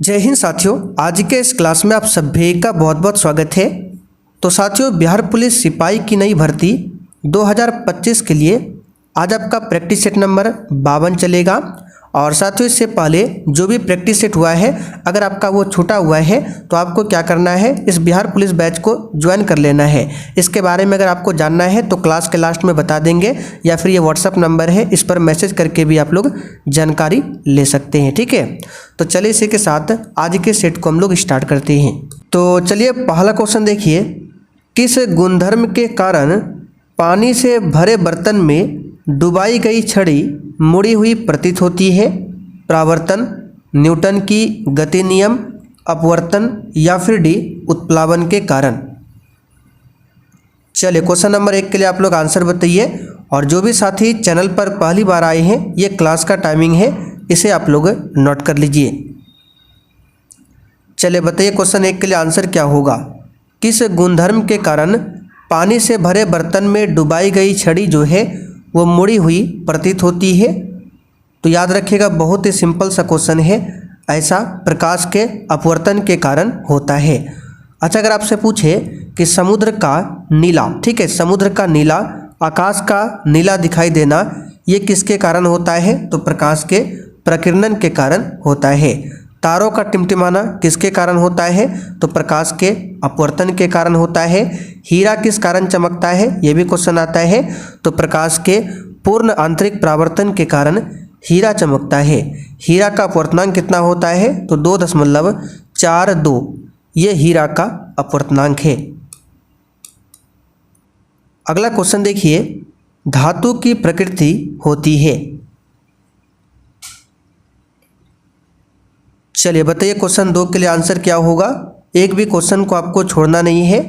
जय हिंद साथियों, आज के इस क्लास में आप सभी का बहुत बहुत स्वागत है। तो साथियों, बिहार पुलिस सिपाही की नई भर्ती 2025 के लिए आज आपका प्रैक्टिस सेट नंबर 52 चलेगा। और साथियों, इससे पहले जो भी प्रैक्टिस सेट हुआ है, अगर आपका वो छूटा हुआ है तो आपको क्या करना है, इस बिहार पुलिस बैच को ज्वाइन कर लेना है। इसके बारे में अगर आपको जानना है तो क्लास के लास्ट में बता देंगे, या फिर ये व्हाट्सअप नंबर है, इस पर मैसेज करके भी आप लोग जानकारी ले सकते हैं। ठीक है, तो चलिए इसी के साथ आज के सेट को हम लोग स्टार्ट करते हैं। तो चलिए पहला क्वेश्चन देखिए, किस गुणधर्म के कारण पानी से भरे बर्तन में डुबाई गई छड़ी मुड़ी हुई प्रतीत होती है? प्रावर्तन, न्यूटन की गति नियम, अपवर्तन, या फिर डी उत्प्लावन के कारण। चलिए क्वेश्चन नंबर 1 के लिए आप लोग आंसर बताइए। और जो भी साथी चैनल पर पहली बार आए हैं, ये क्लास का टाइमिंग है, इसे आप लोग नोट कर लीजिए। चलिए बताइए क्वेश्चन 1 के लिए आंसर क्या होगा। किस गुणधर्म के कारण पानी से भरे बर्तन में डुबाई गई छड़ी जो है वो मुड़ी हुई प्रतीत होती है? तो याद रखिएगा, बहुत ही सिंपल सा क्वेश्चन है। ऐसा प्रकाश के अपवर्तन के कारण होता है। अच्छा, अगर आपसे पूछे कि समुद्र का नीला, ठीक है, समुद्र का नीला, आकाश का नीला दिखाई देना, ये किसके कारण होता है? तो प्रकाश के प्रकीर्णन के कारण होता है। तारों का टिमटिमाना किसके कारण होता है? तो प्रकाश के अपवर्तन के कारण होता है। हीरा किस कारण चमकता है? ये भी क्वेश्चन आता है। तो प्रकाश के पूर्ण आंतरिक परावर्तन के कारण हीरा चमकता है। हीरा का अपवर्तनांक कितना होता है? तो 2.42, ये हीरा का अपवर्तनांक है। अगला क्वेश्चन देखिए, धातु की प्रकृति होती है। चलिए बताइए क्वेश्चन 2 के लिए आंसर क्या होगा। एक भी क्वेश्चन को आपको छोड़ना नहीं है।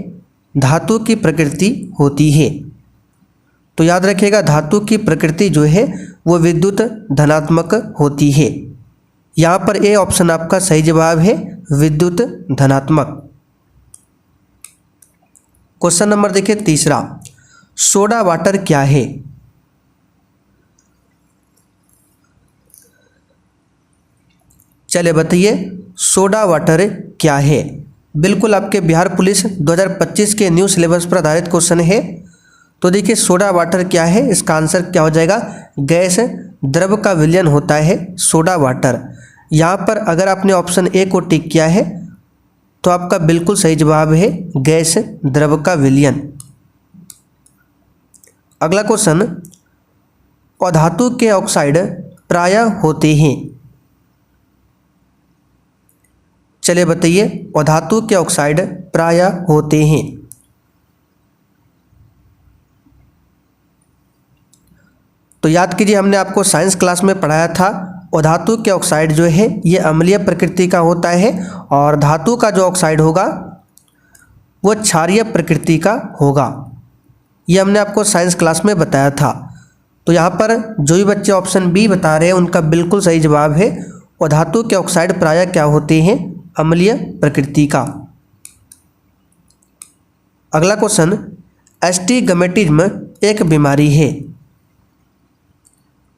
धातु की प्रकृति होती है, तो याद रखिएगा धातु की प्रकृति जो है वो विद्युत धनात्मक होती है। यहाँ पर ए ऑप्शन आपका सही जवाब है, विद्युत धनात्मक। क्वेश्चन नंबर देखिए तीसरा, सोडा वाटर क्या है? चलिए बताइए सोडा वाटर क्या है। बिल्कुल आपके बिहार पुलिस 2025 के न्यू सिलेबस पर आधारित क्वेश्चन है। तो देखिए सोडा वाटर क्या है, इसका आंसर क्या हो जाएगा? गैस द्रव का विलयन होता है सोडा वाटर। यहाँ पर अगर आपने ऑप्शन ए को टिक किया है तो आपका बिल्कुल सही जवाब है गैस द्रव का विलयन। अगला क्वेश्चन, अधातु के ऑक्साइड प्रायः होते हैं। चलिए बताइए अधातु के ऑक्साइड प्रायः होते हैं। तो याद कीजिए, हमने आपको साइंस क्लास में पढ़ाया था अधातु के ऑक्साइड जो है ये अम्लीय प्रकृति का होता है, और धातु का जो ऑक्साइड होगा वो क्षारीय प्रकृति का होगा। ये हमने आपको साइंस क्लास में बताया था। तो यहाँ पर जो भी बच्चे ऑप्शन बी बता रहे हैं उनका बिल्कुल सही जवाब है, अधातु के ऑक्साइड प्रायः क्या होते हैं? अम्लीय प्रकृति का। अगला क्वेश्चन, एस्टिग्मेटिज्म एक बीमारी है।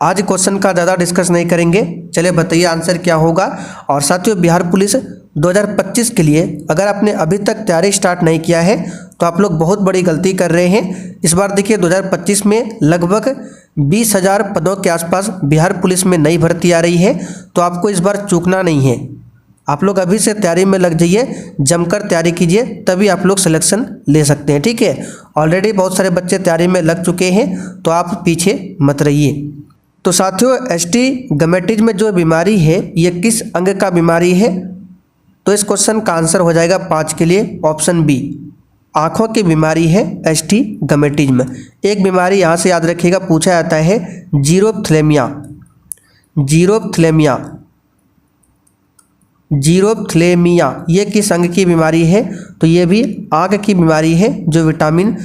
आज क्वेश्चन का ज़्यादा डिस्कस नहीं करेंगे। चलिए बताइए आंसर क्या होगा। और साथियों, बिहार पुलिस 2025 के लिए अगर आपने अभी तक तैयारी स्टार्ट नहीं किया है तो आप लोग बहुत बड़ी गलती कर रहे हैं। इस बार देखिए 2025 में लगभग 20,000 पदों के आसपास बिहार पुलिस में नई भर्ती आ रही है, तो आपको इस बार चूकना नहीं है। आप लोग अभी से तैयारी में लग जाइए, जमकर तैयारी कीजिए, तभी आप लोग सिलेक्शन ले सकते हैं। ठीक है, ऑलरेडी बहुत सारे बच्चे तैयारी में लग चुके हैं, तो आप पीछे मत रहिए। तो साथियों, एस्टिग्मेटिज्म जो बीमारी है ये किस अंग का बीमारी है? तो इस क्वेश्चन का आंसर हो जाएगा 5 के लिए ऑप्शन बी, आँखों की बीमारी है एस्टिग्मेटिज्म। एक बीमारी यहाँ से याद रखिएगा पूछा जाता है, जीरोप्थेलेमिया। जीरोप्थेलेमिया ये किस अंग की बीमारी है? तो ये भी आँख की बीमारी है जो विटामिन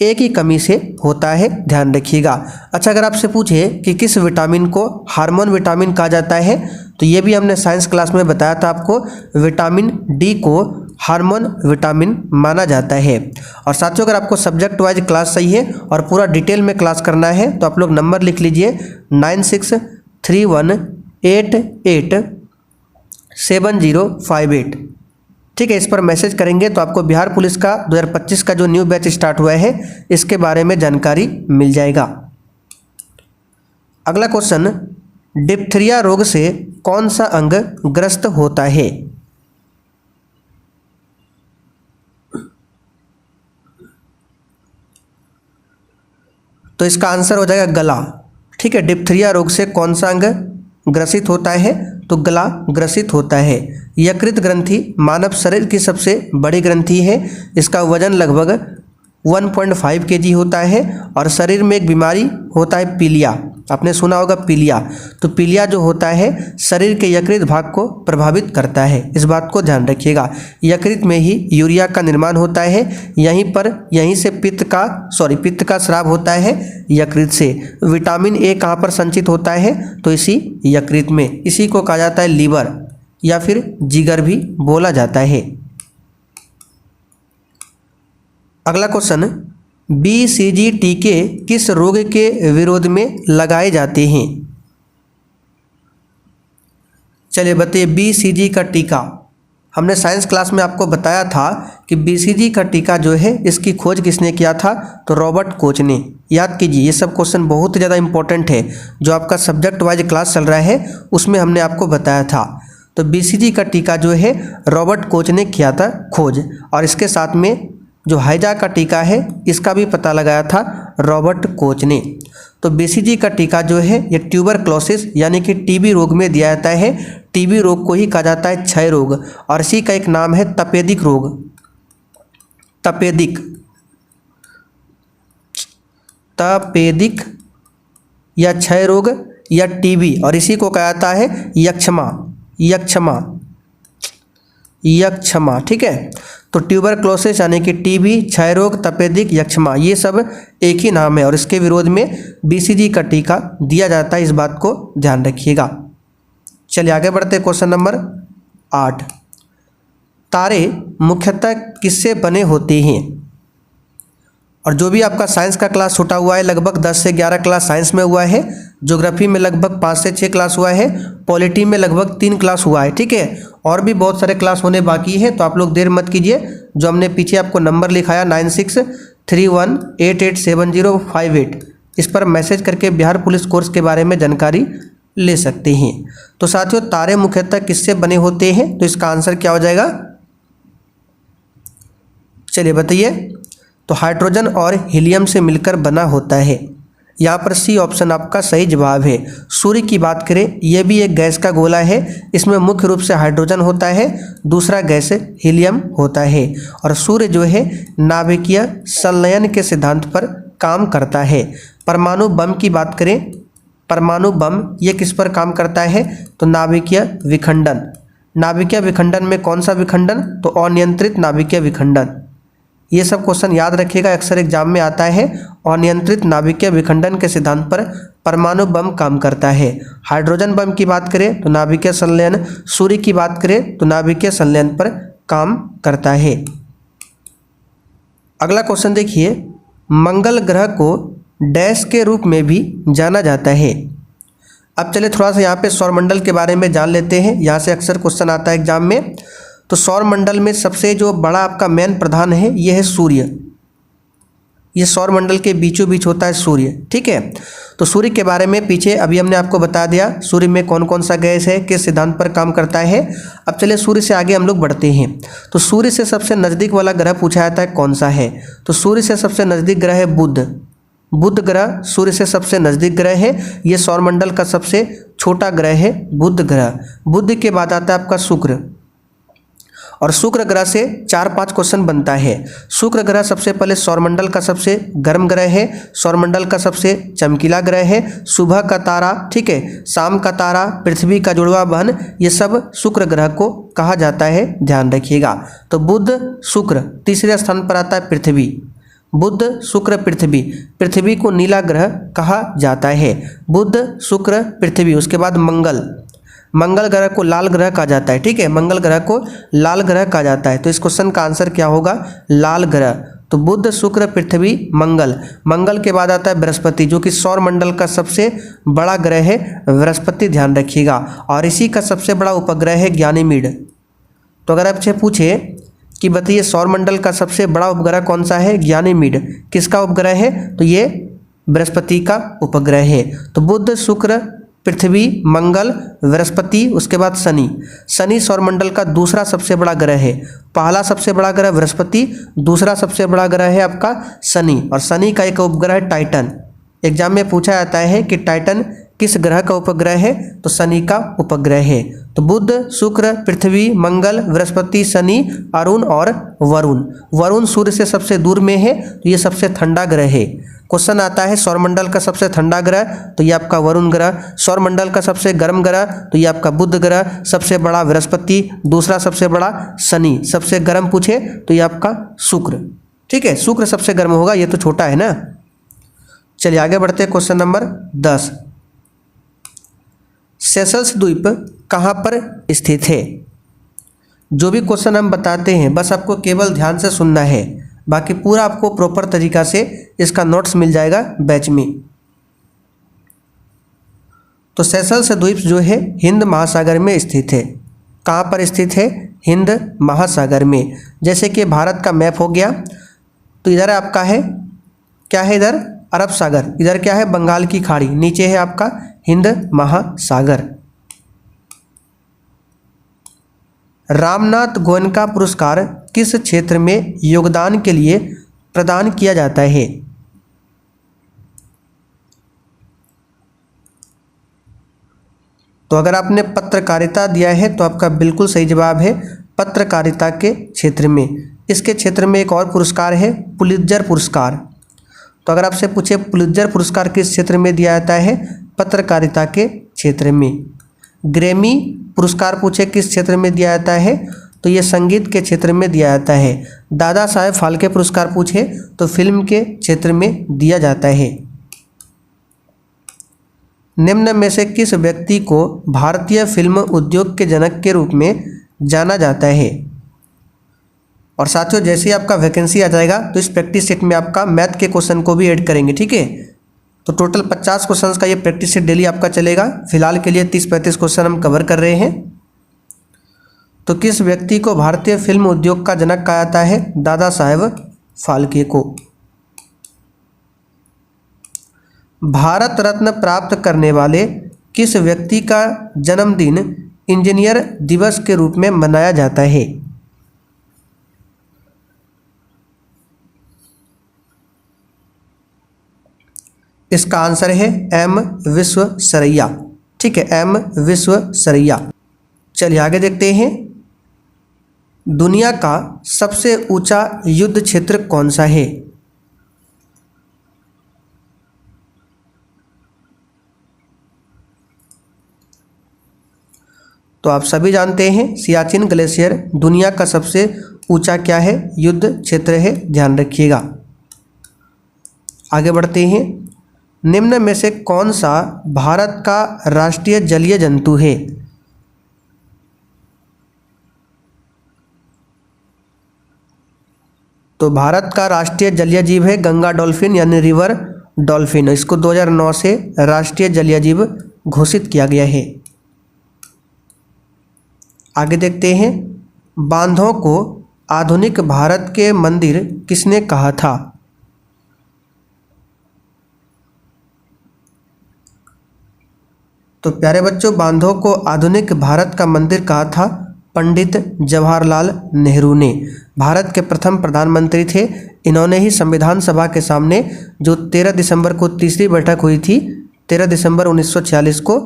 ए की कमी से होता है, ध्यान रखिएगा। अच्छा, अगर आपसे पूछे कि किस विटामिन को हार्मोन विटामिन कहा जाता है, तो ये भी हमने साइंस क्लास में बताया था आपको, विटामिन डी को हार्मोन विटामिन माना जाता है। और साथियों, अगर आपको सब्जेक्ट वाइज क्लास चाहिए और पूरा डिटेल में क्लास करना है तो आप लोग नंबर लिख लीजिए 963188 7058। ठीक है, इस पर मैसेज करेंगे तो आपको बिहार पुलिस का 2025 का जो न्यू बैच स्टार्ट हुआ है इसके बारे में जानकारी मिल जाएगा। अगला क्वेश्चन, डिप्थीरिया रोग से कौन सा अंग ग्रस्त होता है? तो इसका आंसर हो जाएगा गला। ठीक है, डिप्थीरिया रोग से कौन सा अंग ग्रसित होता है? तो गला ग्रसित होता है। यकृत ग्रंथि मानव शरीर की सबसे बड़ी ग्रंथि है। इसका वजन लगभग 1.5 kg होता है और शरीर में एक बीमारी होता है पीलिया। आपने सुना होगा पीलिया। तो पीलिया जो होता है शरीर के यकृत भाग को प्रभावित करता है, इस बात को ध्यान रखिएगा। यकृत में ही यूरिया का निर्माण होता है, यहीं से पित्त का स्राव होता है यकृत से। विटामिन ए कहाँ पर संचित होता है? तो इसी यकृत में। इसी को कहा जाता है लीवर या फिर जिगर भी बोला जाता है। अगला क्वेश्चन, BCG टीके किस रोग के विरोध में लगाए जाते हैं? चलिए बताइए, BCG का टीका हमने साइंस क्लास में आपको बताया था कि BCG का टीका जो है इसकी खोज किसने किया था? तो रॉबर्ट कोच ने। याद कीजिए, ये सब क्वेश्चन बहुत ज़्यादा इंपॉर्टेंट है। जो आपका सब्जेक्ट वाइज क्लास चल रहा है उसमें हमने आपको बताया था। तो BCG का टीका जो है रॉबर्ट कोच ने किया था खोज, और इसके साथ में जो हैजा का टीका है इसका भी पता लगाया था रॉबर्ट कोच ने। तो BCG का टीका जो है ये ट्यूबरक्लोसिस यानी कि टीबी रोग में दिया जाता है। टीबी रोग को ही कहा जाता है क्षय रोग, और इसी का एक नाम है तपेदिक रोग। तपेदिक या क्षय रोग या टीबी, और इसी को कहा जाता है यक्षमा। ठीक है, तो ट्यूबरक्लोसिस यानी कि टीबी, क्षय रोग, तपेदिक, यक्षमा, ये सब एक ही नाम है और इसके विरोध में BCG का टीका दिया जाता है, इस बात को ध्यान रखिएगा। चलिए आगे बढ़ते हैं। क्वेश्चन नंबर 8, तारे मुख्यतः किससे बने होते हैं? और जो भी आपका साइंस का क्लास छूटा हुआ है, लगभग 10 से 11 क्लास साइंस में हुआ है, ज्योग्राफी में लगभग 5 से 6 क्लास हुआ है, पॉलिटी में लगभग 3 क्लास हुआ है। ठीक है, और भी बहुत सारे क्लास होने बाकी है, तो आप लोग देर मत कीजिए। जो हमने पीछे आपको नंबर लिखाया 9631887058, इस पर मैसेज करके बिहार पुलिस कोर्स के बारे में जानकारी ले सकते हैं। तो साथियों, तारे मुख्यतः किससे बने होते हैं? तो इसका आंसर क्या हो जाएगा? चलिए बताइए। तो हाइड्रोजन और हीलियम से मिलकर बना होता है। यहाँ पर सी ऑप्शन आपका सही जवाब है। सूर्य की बात करें, यह भी एक गैस का गोला है। इसमें मुख्य रूप से हाइड्रोजन होता है, दूसरा गैस हीलियम होता है। और सूर्य जो है नाभिकीय संलयन के सिद्धांत पर काम करता है। परमाणु बम की बात करें, परमाणु बम ये किस पर काम करता है? तो नाभिकीय विखंडन। नाभिकीय विखंडन में कौन सा विखंडन? तो अनियंत्रित नाभिकीय विखंडन। ये सब क्वेश्चन याद रखिएगा, अक्सर एग्जाम में आता है। अनियंत्रित नाभिकीय विखंडन के सिद्धांत पर परमाणु बम काम करता है। हाइड्रोजन बम की बात करें तो नाभिकीय संलयन, सूर्य की बात करें तो नाभिकीय संलयन पर काम करता है। अगला क्वेश्चन देखिए, मंगल ग्रह को डैश के रूप में भी जाना जाता है। अब चलिए थोड़ा सा यहाँ पे सौरमंडल के बारे में जान लेते हैं, यहाँ से अक्सर क्वेश्चन आता है एग्जाम में। तो सौरमंडल में सबसे जो बड़ा आपका मेन प्रधान है ये है सूर्य। ये सौरमंडल के बीचों बीच होता है सूर्य। ठीक है, तो सूर्य के बारे में पीछे अभी हमने आपको बता दिया, सूर्य में कौन कौन सा गैस है, किस सिद्धांत पर काम करता है। अब चलिए सूर्य से आगे हम लोग बढ़ते हैं। तो सूर्य से सबसे नज़दीक वाला ग्रह पूछा जाता है कौन सा है? तो सूर्य से सबसे नज़दीक ग्रह है बुध ग्रह सूर्य से सबसे नज़दीक ग्रह है। ये सौरमंडल का सबसे छोटा ग्रह है बुध ग्रह। बुध के बाद आता है आपका शुक्र, और शुक्र ग्रह से 4-5 क्वेश्चन बनता है। शुक्र ग्रह सबसे पहले सौरमंडल का सबसे गर्म ग्रह है, सौरमंडल का सबसे चमकीला ग्रह है। सुबह का तारा, ठीक है, शाम का तारा, पृथ्वी का जुड़वा बहन, ये सब शुक्र ग्रह को कहा जाता है, ध्यान रखिएगा। तो बुध शुक्र, तीसरे स्थान पर आता है पृथ्वी। बुध शुक्र पृथ्वी, पृथ्वी को नीला ग्रह कहा जाता है। बुध शुक्र पृथ्वी, उसके बाद मंगल ग्रह को लाल ग्रह कहा जाता है। ठीक है, मंगल ग्रह को लाल ग्रह कहा जाता है। तो इस क्वेश्चन का आंसर क्या होगा? लाल ग्रह। तो बुध, शुक्र, पृथ्वी, मंगल। मंगल के बाद आता है बृहस्पति, जो कि सौर मंडल का सबसे बड़ा ग्रह है बृहस्पति, ध्यान रखिएगा। और इसी का सबसे बड़ा उपग्रह है गैनीमीड। तो अगर आपसे पूछे कि बताइए सौर मंडल का सबसे बड़ा उपग्रह कौन सा है, गैनीमीड, किसका उपग्रह है, तो ये बृहस्पति का उपग्रह है। तो बुध, शुक्र, पृथ्वी, मंगल, बृहस्पति, उसके बाद शनि। शनि सौरमंडल का दूसरा सबसे बड़ा ग्रह है। पहला सबसे बड़ा ग्रह बृहस्पति, दूसरा सबसे बड़ा ग्रह है आपका शनि। और शनि का एक उपग्रह है टाइटन। एग्जाम में पूछा जाता है कि टाइटन किस ग्रह का उपग्रह है, तो शनि का उपग्रह है। तो बुध, शुक्र, पृथ्वी, मंगल, बृहस्पति, शनि, अरुण और वरुण। वरुण सूर्य से सबसे दूर में है, तो ये सबसे ठंडा ग्रह है। क्वेश्चन आता है सौरमंडल का सबसे ठंडा ग्रह, तो ये आपका वरुण ग्रह। सौरमंडल का सबसे गर्म ग्रह, तो ये आपका बुध ग्रह। सबसे बड़ा बृहस्पति, दूसरा सबसे बड़ा शनि, सबसे गर्म पूछे तो ये आपका शुक्र। ठीक है, शुक्र सबसे गर्म होगा, ये तो छोटा है ना। चलिए आगे बढ़ते हैं। क्वेश्चन नंबर 10, सेशल्स द्वीप कहाँ पर स्थित है? जो भी क्वेश्चन हम बताते हैं बस आपको केवल ध्यान से सुनना है, बाकी पूरा आपको प्रॉपर तरीका से इसका नोट्स मिल जाएगा बैच में। तो सेशल्स द्वीप जो है हिंद महासागर में स्थित है। कहाँ पर स्थित है? हिंद महासागर में। जैसे कि भारत का मैप हो गया, तो इधर आपका है क्या है, इधर अरब सागर, इधर क्या है बंगाल की खाड़ी, नीचे है आपका हिंद महासागर। रामनाथ गोयनका पुरस्कार किस क्षेत्र में योगदान के लिए प्रदान किया जाता है? तो अगर आपने पत्रकारिता दिया है तो आपका बिल्कुल सही जवाब है पत्रकारिता के क्षेत्र में। इसके क्षेत्र में एक और पुरस्कार है पुलित्जर पुरस्कार। तो अगर आपसे पूछे पुलित्जर पुरस्कार किस क्षेत्र में दिया जाता है? पत्रकारिता के क्षेत्र में। ग्रैमी पुरस्कार पूछे किस क्षेत्र में दिया जाता है? तो ये संगीत के क्षेत्र में दिया जाता है। दादा साहेब फाल्के पुरस्कार पूछे तो फिल्म के क्षेत्र में दिया जाता है। निम्न में से किस व्यक्ति को भारतीय फिल्म उद्योग के जनक के रूप में जाना जाता है? और साथियों जैसे ही आपका वैकेंसी आ जाएगा तो इस प्रैक्टिस सेट में आपका मैथ के क्वेश्चन को भी ऐड करेंगे। ठीक है, तो टोटल 50 क्वेश्चन का ये प्रैक्टिस सेट डेली आपका चलेगा। फिलहाल के लिए 30-35 क्वेश्चन हम कवर कर रहे हैं। तो किस व्यक्ति को भारतीय फिल्म उद्योग का जनक कहा जाता है? दादा साहेब फाल्के को। भारत रत्न प्राप्त करने वाले किस व्यक्ति का जन्मदिन इंजीनियर दिवस के रूप में मनाया जाता है? इसका आंसर है एम विश्वेश्वरैया। ठीक है, एम विश्वेश्वरैया। चलिए आगे देखते हैं। दुनिया का सबसे ऊंचा युद्ध क्षेत्र कौन सा है? तो आप सभी जानते हैं सियाचिन ग्लेशियर दुनिया का सबसे ऊंचा क्या है? युद्ध क्षेत्र है, ध्यान रखिएगा। आगे बढ़ते हैं। निम्न में से कौन सा भारत का राष्ट्रीय जलीय जंतु है? तो भारत का राष्ट्रीय जलीय जीव है गंगा डॉल्फिन यानी रिवर डॉल्फिन। इसको 2009 से राष्ट्रीय जलीय जीव घोषित किया गया है। आगे देखते हैं। बांधों को आधुनिक भारत के मंदिर किसने कहा था? तो प्यारे बच्चों, बांधों को आधुनिक भारत का मंदिर कहा था पंडित जवाहरलाल नेहरू ने। भारत के प्रथम प्रधानमंत्री थे। इन्होंने ही संविधान सभा के सामने जो 13 दिसंबर को तीसरी बैठक हुई थी, 13 दिसंबर 1946 को,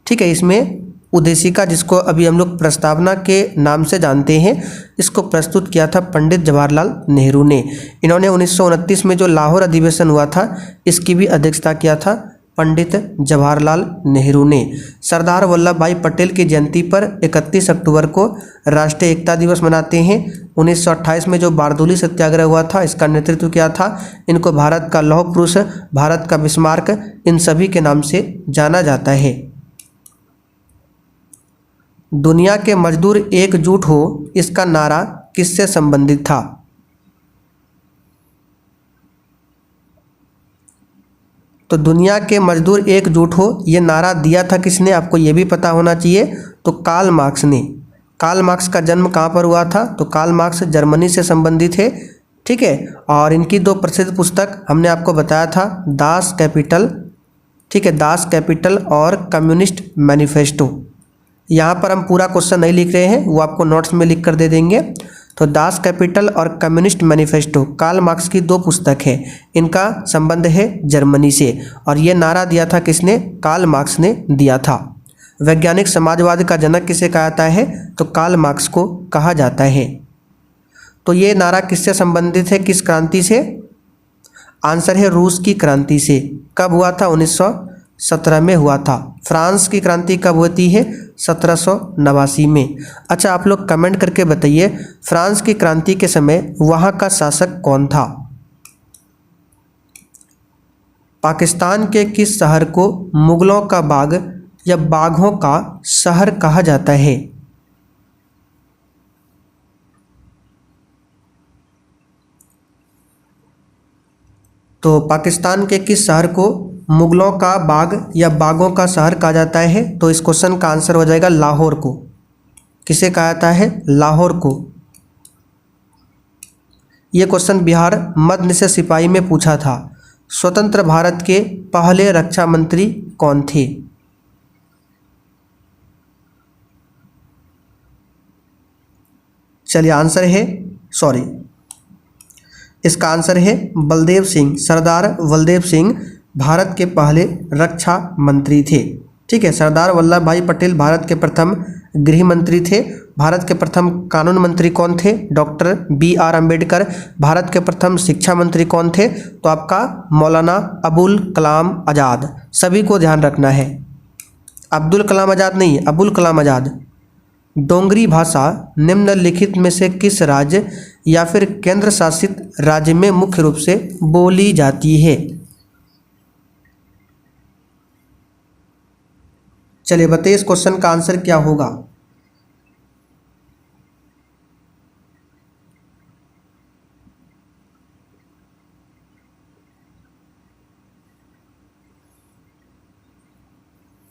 ठीक है, इसमें उद्देशिका जिसको अभी हम लोग प्रस्तावना के नाम से जानते हैं, इसको प्रस्तुत किया था पंडित जवाहरलाल नेहरू ने। इन्होंने 1929 में जो लाहौर अधिवेशन हुआ था इसकी भी अध्यक्षता किया था पंडित जवाहरलाल नेहरू ने। सरदार वल्लभ भाई पटेल की जयंती पर 31 अक्टूबर को राष्ट्रीय एकता दिवस मनाते हैं। 1928 में जो बारदोली सत्याग्रह हुआ था इसका नेतृत्व किया था। इनको भारत का लौह पुरुष, भारत का बिस्मार्क, इन सभी के नाम से जाना जाता है। दुनिया के मजदूर एकजुट हो, इसका नारा किससे संबंधित था? तो दुनिया के मजदूर एकजुट हो, ये नारा दिया था किसने, आपको ये भी पता होना चाहिए। तो कार्ल मार्क्स ने। कार्ल मार्क्स का जन्म कहाँ पर हुआ था, तो कार्ल मार्क्स जर्मनी से संबंधित है। ठीक है, और इनकी दो प्रसिद्ध पुस्तक हमने आपको बताया था, दास कैपिटल, ठीक है, दास कैपिटल और कम्युनिस्ट मैनिफेस्टो। यहाँ पर हम पूरा क्वेश्चन नहीं लिख रहे हैं, वो आपको नोट्स में लिख कर दे देंगे। तो दास कैपिटल और कम्युनिस्ट मैनिफेस्टो कार्ल मार्क्स की दो पुस्तक है, इनका संबंध है जर्मनी से, और ये नारा दिया था किसने, कार्ल मार्क्स ने दिया था। वैज्ञानिक समाजवाद का जनक किसे कहा जाता है, तो कार्ल मार्क्स को कहा जाता है। तो ये नारा किससे संबंधित है, किस क्रांति से, आंसर है रूस की क्रांति से। कब हुआ था, 1917 में हुआ था। फ्रांस की क्रांति कब होती है, 1789 में। अच्छा, आप लोग कमेंट करके बताइए, फ्रांस की क्रांति के समय वहाँ का शासक कौन था। पाकिस्तान के किस शहर को मुगलों का बाग या बाघों का शहर कहा जाता है। तो पाकिस्तान के किस शहर को मुगलों का बाग या बागों का शहर कहा जाता है, तो इस क्वेश्चन का आंसर हो जाएगा लाहौर को। किसे कहा जाता है, लाहौर को। ये क्वेश्चन बिहार मध्य निषेध सिपाही में पूछा था। स्वतंत्र भारत के पहले रक्षा मंत्री कौन थे। चलिए आंसर है, सॉरी, इसका आंसर है बलदेव सिंह। सरदार बलदेव सिंह भारत के पहले रक्षा मंत्री थे। ठीक है, सरदार वल्लभ भाई पटेल भारत के प्रथम गृह मंत्री थे। भारत के प्रथम कानून मंत्री कौन थे, डॉक्टर BR अम्बेडकर। भारत के प्रथम शिक्षा मंत्री कौन थे, तो आपका मौलाना अबुल कलाम आज़ाद। सभी को ध्यान रखना है, अब्दुल कलाम आज़ाद नहीं, अबुल कलाम आज़ाद। डोंगरी भाषा निम्नलिखित में से किस राज्य या फिर केंद्र शासित राज्य में मुख्य रूप से बोली जाती है। चलिए बताइए इस क्वेश्चन का आंसर क्या होगा।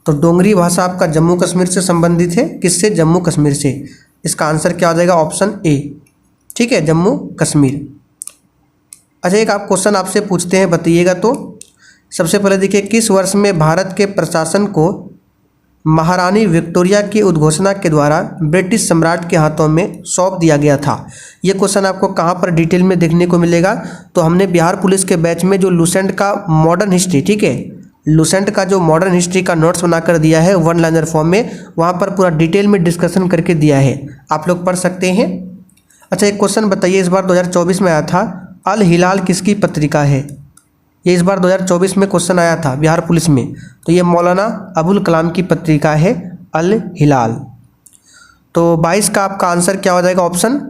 तो डोंगरी भाषा आपका जम्मू कश्मीर से संबंधित है। किससे, जम्मू कश्मीर से। इसका आंसर क्या हो जाएगा, ऑप्शन ए। ठीक है, जम्मू कश्मीर। अच्छा, एक आप क्वेश्चन आपसे पूछते हैं, बताइएगा। तो सबसे पहले देखिए, किस वर्ष में भारत के प्रशासन को महारानी विक्टोरिया की उद्घोषणा के द्वारा ब्रिटिश सम्राट के हाथों में सौंप दिया गया था। ये क्वेश्चन आपको कहाँ पर डिटेल में देखने को मिलेगा, तो हमने बिहार पुलिस के बैच में जो लुसेंट का मॉडर्न हिस्ट्री, ठीक है, लुसेंट का जो मॉडर्न हिस्ट्री का नोट्स बनाकर दिया है वन लाइनर फॉर्म में, वहाँ पर पूरा डिटेल में डिस्कशन करके दिया है, आप लोग पढ़ सकते हैं। अच्छा, एक क्वेश्चन बताइए, इस बार 2024 में आया था, अल हिलाल किसकी पत्रिका है। ये इस बार 2024 में क्वेश्चन आया था बिहार पुलिस में। तो ये मौलाना अबुल कलाम की पत्रिका है अल हिलाल। तो 22 का आपका आंसर क्या हो जाएगा, ऑप्शन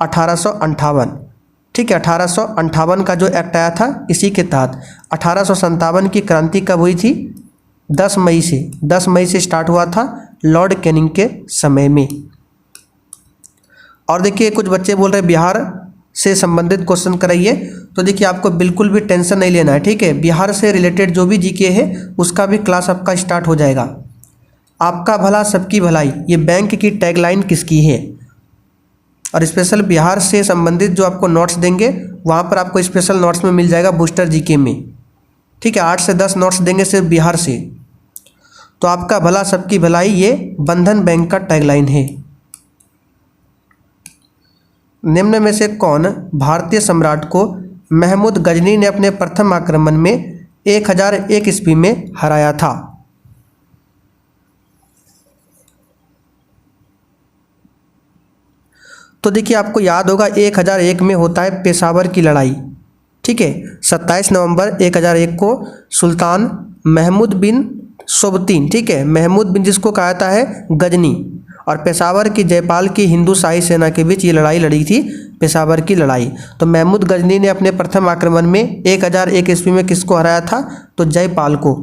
1858। ठीक है, 1858 का जो एक्ट आया था इसी के तहत। 1857 की क्रांति कब हुई थी, 10 मई से। 10 मई से स्टार्ट हुआ था लॉर्ड कैनिंग के समय में। और देखिए, कुछ बच्चे बोल रहे हैं बिहार से संबंधित क्वेश्चन कराइए। तो देखिए, आपको बिल्कुल भी टेंशन नहीं लेना है। ठीक है, बिहार से रिलेटेड जो भी जीके है उसका भी क्लास आपका स्टार्ट हो जाएगा। आपका भला सबकी भलाई, ये बैंक की टैगलाइन किसकी है। और स्पेशल बिहार से संबंधित जो आपको नोट्स देंगे, वहाँ पर आपको स्पेशल नोट्स में मिल जाएगा बूस्टर जीके में। ठीक है, 8 से 10 नोट्स देंगे सिर्फ बिहार से। तो आपका भला सबकी भलाई, ये बंधन बैंक का टैगलाइन है। निम्न में से कौन भारतीय सम्राट को महमूद गजनी ने अपने प्रथम आक्रमण में 1001 ईस्वी में हराया था। तो देखिए, आपको याद होगा 1001 में होता है पेशावर की लड़ाई। ठीक है, 27 नवंबर 1001 को सुल्तान महमूद बिन सोबतीन, ठीक है, महमूद बिन जिसको कहा जाता है गजनी, और पेशावर की जयपाल की हिंदू शाही सेना के बीच ये लड़ाई लड़ी थी, पेशावर की लड़ाई। तो महमूद गजनी ने अपने प्रथम आक्रमण में 1001 ईस्वी में किसको हराया था, तो जयपाल को।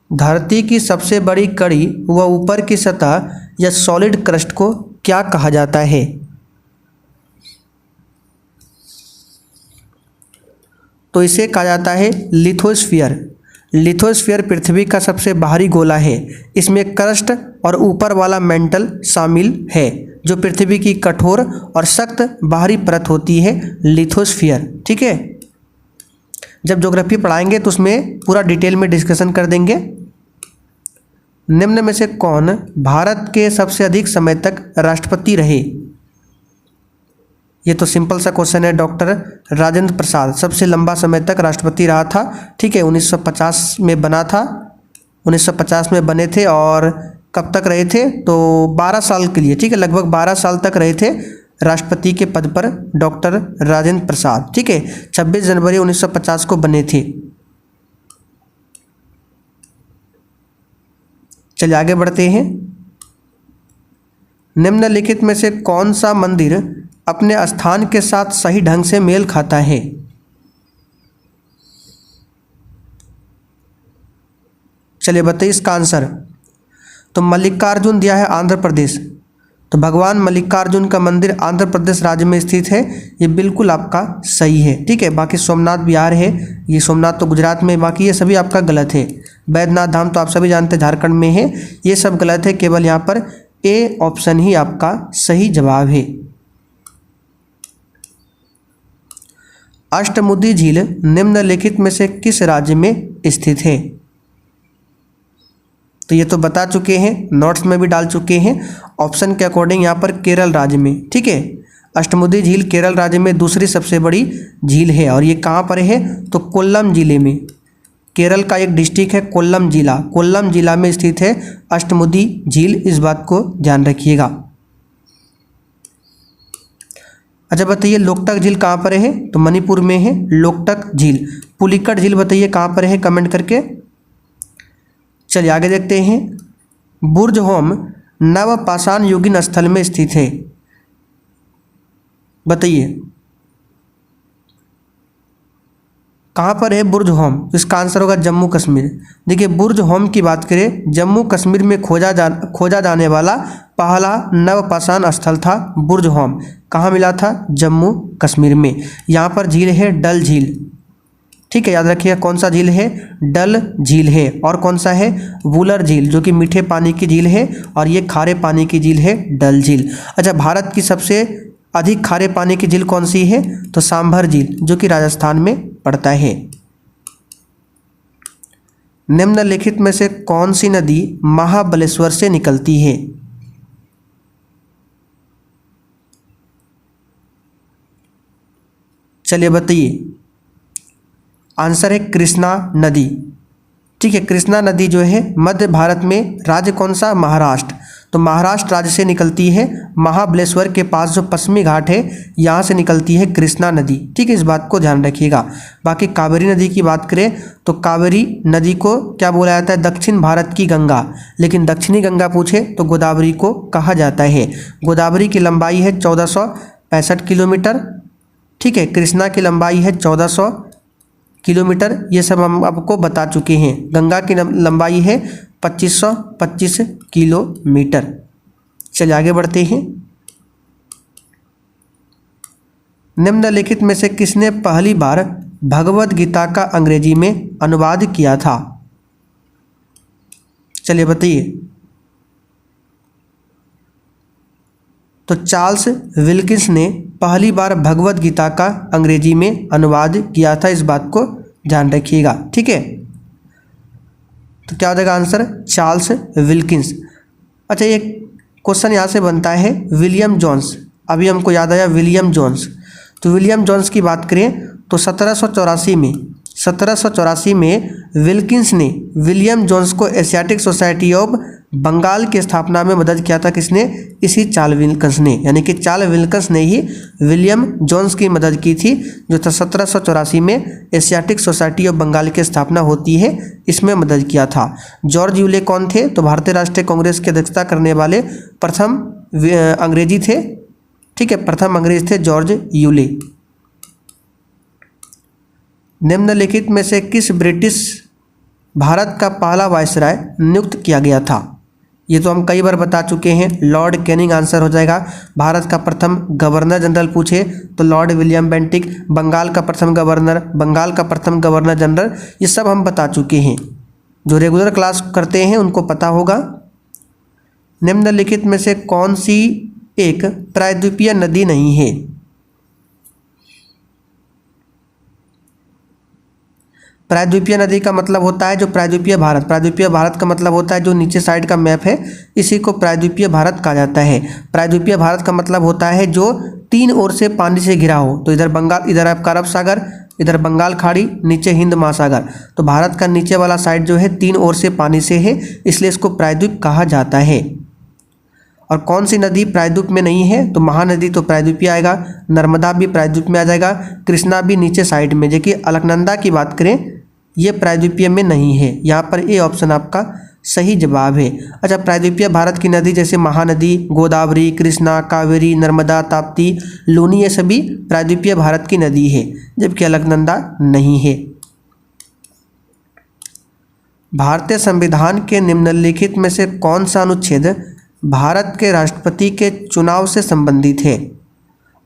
धरती की सबसे बड़ी कड़ी व ऊपर की सतह या सॉलिड क्रस्ट को क्या कहा जाता है। तो इसे कहा जाता है लिथोस्फीयर। लिथोस्फीयर पृथ्वी का सबसे बाहरी गोला है। इसमें क्रस्ट और ऊपर वाला मेंटल शामिल है, जो पृथ्वी की कठोर और सख्त बाहरी परत होती है, लिथोस्फीयर। ठीक है, जब ज्योग्राफी पढ़ाएंगे तो उसमें पूरा डिटेल में डिस्कशन कर देंगे। निम्न में से कौन भारत के सबसे अधिक समय तक राष्ट्रपति रहे? ये तो सिंपल सा क्वेश्चन है। डॉक्टर राजेंद्र प्रसाद सबसे लंबा समय तक राष्ट्रपति रहा था। ठीक है, 1950 में बना था, 1950 में बने थे और कब तक रहे थे? तो 12 साल के लिए। ठीक है, लगभग 12 साल तक रहे थे राष्ट्रपति के पद पर डॉक्टर राजेंद्र प्रसाद। ठीक है, 26 जनवरी 1950 को बने थे। चलिए आगे बढ़ते हैं। निम्नलिखित में से कौन सा मंदिर अपने स्थान के साथ सही ढंग से मेल खाता है? चलिए बताइए इसका आंसर। तो मल्लिकार्जुन दिया है आंध्र प्रदेश, तो भगवान मल्लिकार्जुन का मंदिर आंध्र प्रदेश राज्य में स्थित है। ये बिल्कुल आपका सही है। ठीक है, बाकी सोमनाथ बिहार है, ये सोमनाथ तो गुजरात में, बाकी ये सभी आपका गलत है। बैद्यनाथ धाम तो आप सभी जानते हैं झारखंड में है, ये सब गलत है। केवल यहाँ पर ए ऑप्शन ही आपका सही जवाब है। अष्टमुदी झील निम्नलिखित में से किस राज्य में स्थित है? तो ये तो बता चुके हैं, नोट्स में भी डाल चुके हैं। ऑप्शन के अकॉर्डिंग यहाँ पर केरल राज्य में। ठीक है, अष्टमुदी झील केरल राज्य में दूसरी सबसे बड़ी झील है। और ये कहाँ पर है? तो कोल्लम जिले में। केरल का एक डिस्ट्रिक्ट है कोल्लम जिला, कोल्लम जिला में स्थित है अष्टमुदी झील, इस बात को ध्यान रखिएगा। अच्छा बताइए लोकटक झील कहाँ पर है? तो मणिपुर में है लोकटक झील। पुलिकट झील बताइए कहाँ पर है, कमेंट करके। चलिए आगे देखते हैं। बुर्ज होम नवपाषाण युगीन स्थल में स्थित है, बताइए कहाँ पर है बुर्ज होम? इसका आंसर होगा जम्मू कश्मीर। देखिए बुर्ज होम की बात करें, जम्मू कश्मीर में खोजा जाने वाला पहला नवपाषाण स्थल था बुर्ज होम। कहाँ मिला था? जम्मू कश्मीर में। यहाँ पर झील है डल झील। ठीक है, याद रखिएगा कौन सा झील है? डल झील है। और कौन सा है? वुलर झील, जो कि मीठे पानी की झील है, और ये खारे पानी की झील है डल झील। अच्छा, भारत की सबसे अधिक खारे पानी की झील कौन सी है? तो सांभर झील, जो कि राजस्थान में पड़ता है। निम्नलिखित में से कौन सी नदी महाबलेश्वर से निकलती है? चलिए बताइए, आंसर है कृष्णा नदी। ठीक है, कृष्णा नदी जो है मध्य भारत में, राज्य कौन सा? महाराष्ट्र। तो महाराष्ट्र राज्य से निकलती है। महाबलेश्वर के पास जो पश्चिमी घाट है, यहाँ से निकलती है कृष्णा नदी। ठीक है, इस बात को ध्यान रखिएगा। बाकी कावेरी नदी की बात करें तो कावेरी नदी को क्या बोला जाता है? दक्षिण भारत की गंगा। लेकिन दक्षिणी गंगा पूछे तो गोदावरी को कहा जाता है। गोदावरी की लंबाई है 1465 किलोमीटर। ठीक है, कृष्णा की लंबाई है 1400 किलोमीटर। ये सब हम आपको बता चुके हैं। गंगा की लंबाई है 2525 किलोमीटर। चलिए आगे बढ़ते हैं। निम्नलिखित में से किसने पहली बार भगवद गीता का अंग्रेजी में अनुवाद किया था? चलिए बताइए। तो चार्ल्स विल्किंस ने पहली बार भगवद गीता का अंग्रेजी में अनुवाद किया था, इस बात को ध्यान रखिएगा। ठीक है, तो क्या हो जाएगा आंसर? Charles Wilkins. अच्छा, एक क्वेश्चन यहाँ से बनता है विलियम जोन्स। अभी हमको याद आया विलियम जोन्स। तो विलियम जोन्स की बात करें तो 1784 में विल्किंस ने विलियम जोन्स को एशियाटिक सोसाइटी ऑफ बंगाल की स्थापना में मदद किया था। किसने? इसी चार्ल्स विल्किंस ने, यानी कि चार्ल्स विल्किंस ने ही विलियम जोन्स की मदद की थी, जो 1784 में एशियाटिक सोसाइटी ऑफ बंगाल की स्थापना होती है, इसमें मदद किया था। जॉर्ज यूले कौन थे? तो भारतीय राष्ट्रीय कांग्रेस की अध्यक्षता करने वाले प्रथम अंग्रेजी थे। ठीक है, प्रथम अंग्रेज थे जॉर्ज यूले। निम्नलिखित में से किस ब्रिटिश भारत का पहला वायसराय नियुक्त किया गया था? ये तो हम कई बार बता चुके हैं, लॉर्ड कैनिंग आंसर हो जाएगा। भारत का प्रथम गवर्नर जनरल पूछे तो लॉर्ड विलियम बेंटिक। बंगाल का प्रथम गवर्नर जनरल, ये सब हम बता चुके हैं। जो रेगुलर क्लास करते हैं उनको पता होगा। निम्नलिखित में से कौन सी एक प्रायद्वीपीय नदी नहीं है? प्रायद्वीपीय नदी का मतलब होता है जो प्रायद्वीपीय भारत का मतलब होता है जो नीचे साइड का मैप है, इसी को प्रायद्वीपीय भारत कहा जाता है। प्रायद्वीपीय भारत का मतलब होता है जो 3 ओर से पानी से घिरा हो। तो इधर बंगाल, इधर आपका अरब सागर, इधर बंगाल खाड़ी, नीचे हिंद महासागर। तो भारत का नीचे वाला साइड जो है 3 ओर से पानी से है, इसलिए इसको प्रायद्वीप कहा जाता है। और कौन सी नदी प्रायद्वीप में नहीं है? तो महानदी तो प्रायद्वीपीय आएगा, नर्मदा भी प्रायद्वीप में आ जाएगा, कृष्णा भी नीचे साइड में। जबकि अलकनंदा की बात करें, ये प्रायद्वीपीय में नहीं है। यहाँ पर ए ऑप्शन आपका सही जवाब है। अच्छा, प्रायद्वीपीय भारत की नदी जैसे महानदी, गोदावरी, कृष्णा, कावेरी, नर्मदा, ताप्ती, लूनी, ये सभी प्रायद्वीपीय भारत की नदी है, जबकि अलकनंदा नहीं है। भारतीय संविधान के निम्नलिखित में से कौन सा अनुच्छेद भारत के राष्ट्रपति के चुनाव से संबंधित है?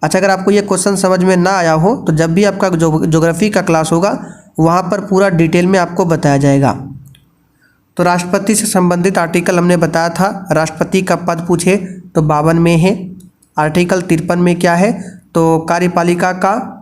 अच्छा, अगर आपको ये क्वेश्चन समझ में ना आया हो तो जब भी आपका ज्योग्राफी का क्लास होगा वहाँ पर पूरा डिटेल में आपको बताया जाएगा। तो राष्ट्रपति से संबंधित आर्टिकल हमने बताया था। राष्ट्रपति का पद पूछे तो 52 में है। आर्टिकल 53 में क्या है? तो कार्यपालिका का,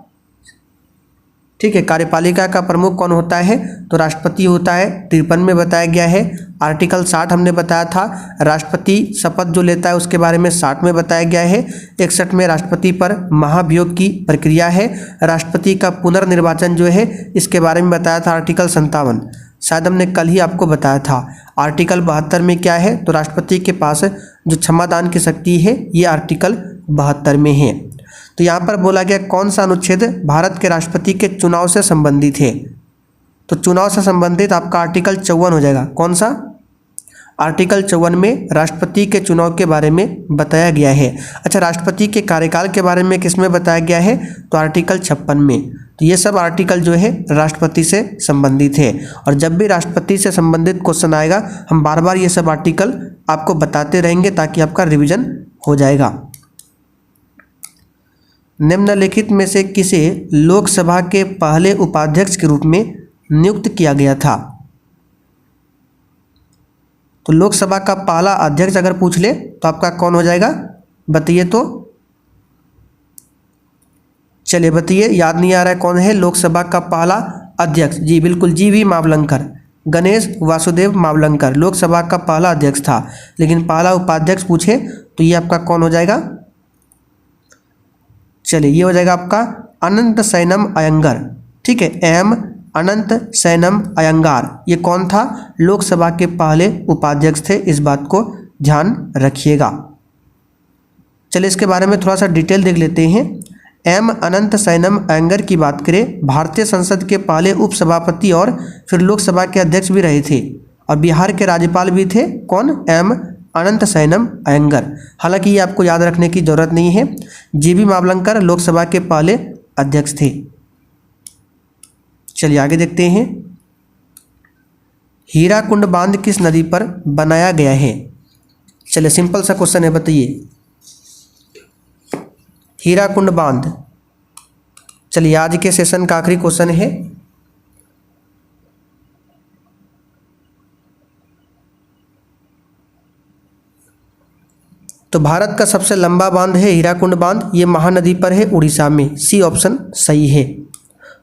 ठीक है, कार्यपालिका का प्रमुख कौन होता है? तो राष्ट्रपति होता है, 53 में बताया गया है। आर्टिकल 60 हमने बताया था, राष्ट्रपति शपथ जो लेता है उसके बारे में 60 में बताया गया है। 61 में राष्ट्रपति पर महाभियोग की प्रक्रिया है। राष्ट्रपति का पुनर्निर्वाचन जो है इसके बारे में बताया था आर्टिकल 57, शायद हमने कल ही आपको बताया था। आर्टिकल 72 में क्या है? तो राष्ट्रपति के पास जो क्षमादान की शक्ति है ये आर्टिकल 72 में है। तो यहाँ पर बोला गया कौन सा अनुच्छेद भारत के राष्ट्रपति के चुनाव से संबंधित है? तो चुनाव से संबंधित आपका आर्टिकल 54 हो जाएगा। कौन सा? आर्टिकल 54 में राष्ट्रपति के चुनाव के बारे में बताया गया है। अच्छा, राष्ट्रपति के कार्यकाल के बारे में किस में बताया गया है? तो आर्टिकल 56 में। तो ये सब आर्टिकल जो है राष्ट्रपति से संबंधित है। और जब भी राष्ट्रपति से संबंधित क्वेश्चन आएगा हम बार बार ये सब आर्टिकल आपको बताते रहेंगे ताकि आपका रिविजन हो जाएगा। निम्नलिखित में से किसे लोकसभा के पहले उपाध्यक्ष के रूप में नियुक्त किया गया था? तो लोकसभा का पहला अध्यक्ष अगर पूछ ले तो आपका कौन हो जाएगा? बताइए तो, चलिए बताइए, याद नहीं आ रहा है कौन है लोकसभा का पहला अध्यक्ष? जी बिल्कुल, GV मावलंकर, गणेश वासुदेव मावलंकर लोकसभा का पहला अध्यक्ष था। लेकिन पहला उपाध्यक्ष पूछे तो ये आपका कौन हो जाएगा? चलिए ये हो जाएगा आपका अनंत सैनम अयंगर। ठीक है, एम अनंत सैनम अयंगार, ये कौन था? लोकसभा के पहले उपाध्यक्ष थे, इस बात को ध्यान रखिएगा। चलिए इसके बारे में थोड़ा सा डिटेल देख लेते हैं। एम अनंत सैनम अयंगर की बात करें, भारतीय संसद के पहले उपसभापति और फिर लोकसभा के अध्यक्ष भी रहे थे और बिहार के राज्यपाल भी थे। कौन? एम अनंत सैनम अयंगर। हालांकि ये आपको याद रखने की जरूरत नहीं है। GV मावलंकर लोकसभा के पहले अध्यक्ष थे। चलिए आगे देखते हैं। हीराकुंड बांध किस नदी पर बनाया गया है? चलिए सिंपल सा क्वेश्चन है, बताइए। हीराकुंड बांध, चलिए आज के सेशन का आखिरी क्वेश्चन है। तो भारत का सबसे लंबा बांध है हीराकुंड बांध, ये महानदी पर है उड़ीसा में। सी ऑप्शन सही है।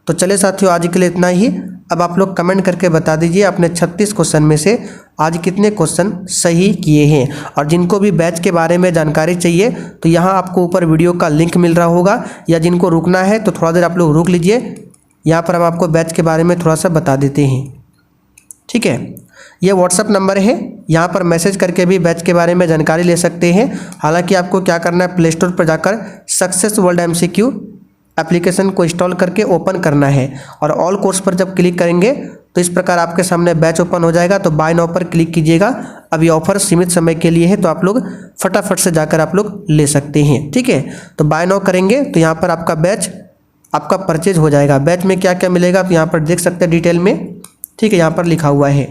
तो चले साथियों, आज के लिए इतना ही। अब आप लोग कमेंट करके बता दीजिए अपने 36 क्वेश्चन में से आज कितने क्वेश्चन सही किए हैं। और जिनको भी बैच के बारे में जानकारी चाहिए तो यहाँ आपको ऊपर वीडियो का लिंक मिल रहा होगा, या जिनको रुकना है तो थोड़ा देर आप लोग रुक लीजिए। यहाँ पर हम आपको बैच के बारे में थोड़ा सा बता देते हैं। ठीक है, ये व्हाट्सअप नंबर है, यहाँ पर मैसेज करके भी बैच के बारे में जानकारी ले सकते हैं। हालांकि आपको क्या करना है, प्ले स्टोर पर जाकर सक्सेस वर्ल्ड MCQ एप्लीकेशन को इंस्टॉल करके ओपन करना है और ऑल कोर्स पर जब क्लिक करेंगे तो इस प्रकार आपके सामने बैच ओपन हो जाएगा। तो बाय नाउ पर क्लिक कीजिएगा। अब ये ऑफर सीमित समय के लिए है, तो आप लोग फटाफट से जाकर आप लोग ले सकते हैं। ठीक है, तो बाय नाउ करेंगे तो यहाँ पर आपका बैच आपका परचेज हो जाएगा। बैच में क्या क्या मिलेगा आप यहाँ पर देख सकते हैं डिटेल में। ठीक है, यहाँ पर लिखा हुआ है।